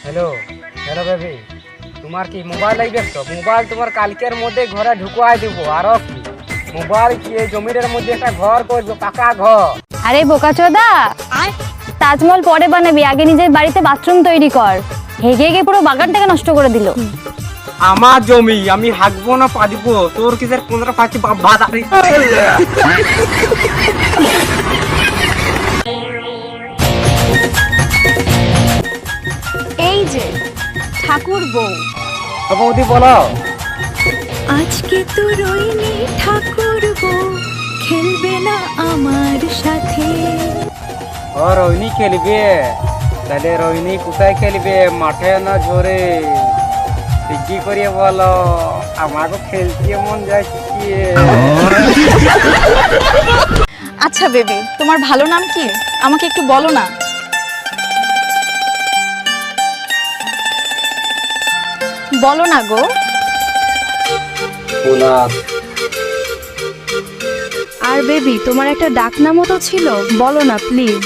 Hello hello baby, তোমার কি mobile লাগবে? তো মোবাইল তোমার কালকের মধ্যে ঘরে ঢুকাই দিব। আরো কি মোবাইল কি এই জমির মধ্যে একটা ঘর করবো, পাকা ঘর। আরে বোকাচোদা, তাজমহল পরে বানাবি, আগে নিজের বাড়িতে বাথরুম তৈরি কর। হেগে হেগে পুরো বাগানটাকে নষ্ট করে দিল। আমার জমি, আমি হাঁকবো না পাদিবো, তোর কিসের 15-5 ভাত আছে? এই যে ঠাকুর বউ, বৌদি বলো। আজকে তো রইনি ঠাকুর বউ, খেলবে না আমার সাথে। ও রোহিণী খেলবে? তাহলে রোহিণী কোথায় খেলবে, মাঠে না ঝরে? কি করিয়ে বলো, আমাকে খেলতে মন যাচ্ছে। আচ্ছা বেবি, তোমার ভালো নাম কি আমাকে একটু বলো না। বলো না গো। আর বেবি, তোমার একটা ডাক নামও তো ছিল, বলো না প্লিজ।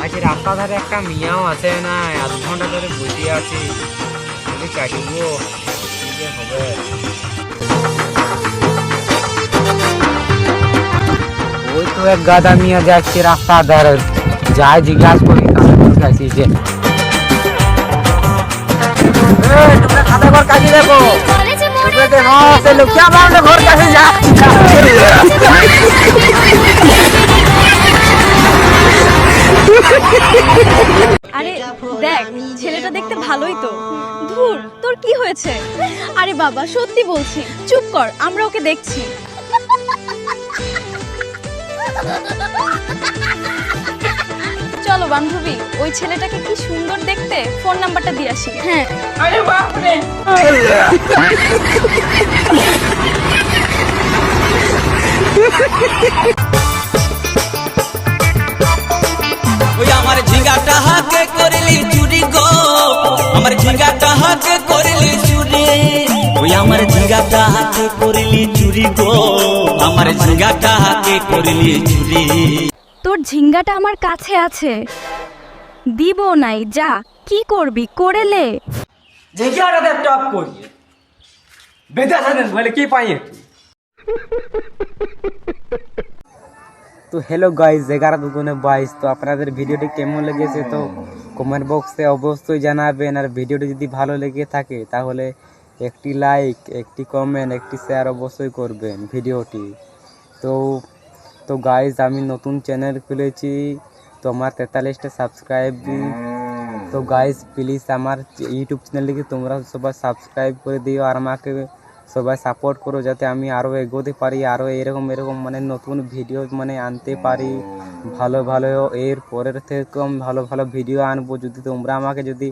আজ রাস্তা ধারে একটা মিয়াও আছে না, 1/2 ঘন্টা ধরে বসে আছি, আমি কাটবো কি হবে। ওই তো এক গাদা মিয়া যাচ্ছে রাস্তা ধারে, যাই জিজ্ঞাসা করি কাছে যে তোমরা খাতা ঘর কাজে দেখো, দেখো সে লোক ঘর কাছে যা। আরে দেখ, ছেলেটা দেখতে ভালোই তো। ধুর, তোর কি হয়েছে? আরে বাবা, সত্যি বলছি, চুপ কর, আমরা ওকে দেখছি। চলো বান্ধবী, ওই ছেলেটাকে কি সুন্দর দেখতে, ফোন নাম্বারটা দিয়ে আসি। হ্যাঁ। আরে বাপ রে, ওই আমার ঝিঙ্গাটা হাতে করলি চুরি গো, আমার ঝিঙ্গাটা হাতে করলি চুরি। ওই আমার ঝিঙ্গাটা হাতে করলি চুরি গো, আমার ঝিঙ্গাটা হাতে করলি চুরি। তোর ঝিঙ্গাটা আমার কাছে আছে, দিব নাই, যা কি করবি করেলে। ঝিঙ্গাটাতে টপ করি বেদা সাদেন বলে কি পাই। তো হ্যালো গাইস, 11-22। তো আপনাদের ভিডিওটি কেমন লেগেছে তো কমেন্ট বক্সে অবশ্যই জানাবেন। আর ভিডিওটি যদি ভালো লেগে থাকে তাহলে একটি লাইক, একটি কমেন্ট, একটি শেয়ার অবশ্যই করবেন ভিডিওটি। তো তো গাইস, আমি নতুন চ্যানেল খুলেছি, তো আমার 43টা সাবস্ক্রাইব। তো গাইস প্লিজ আমার ইউটিউব চ্যানেলটিকে তোমরা সবাই সাবস্ক্রাইব করে দিও, আর আমাকে সবাই সাপোর্ট করো যাতে আমি আরও এগোতে পারি, আরও এরকম মানে নতুন ভিডিও মানে আনতে পারি। ভালো ভালো এর পরের থেকেও ভালো ভালো ভিডিও আনবো যদি তোমরা আমাকে যদি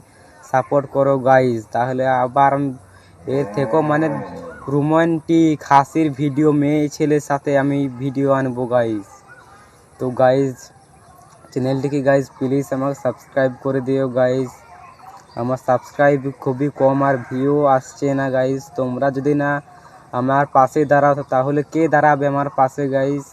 সাপোর্ট করো গাইজ। তাহলে আবার এর থেকেও মানে রোমান্টিক হাসির ভিডিও, মেয়ে ছেলের সাথে আমি ভিডিও আনবো গাইজ। তো গাইজ চ্যানেলটিকে গাইজ প্লিজ আমাকে সাবস্ক্রাইব করে দিও গাইজ। আমার সাবস্ক্রাইব খুবই কম আর ভিউ আসছে না গাইজ। তোমরা যদি না আমার পাশে দাঁড়াও তাহলে কে দাঁড়াবে আমার পাশে গাইজ।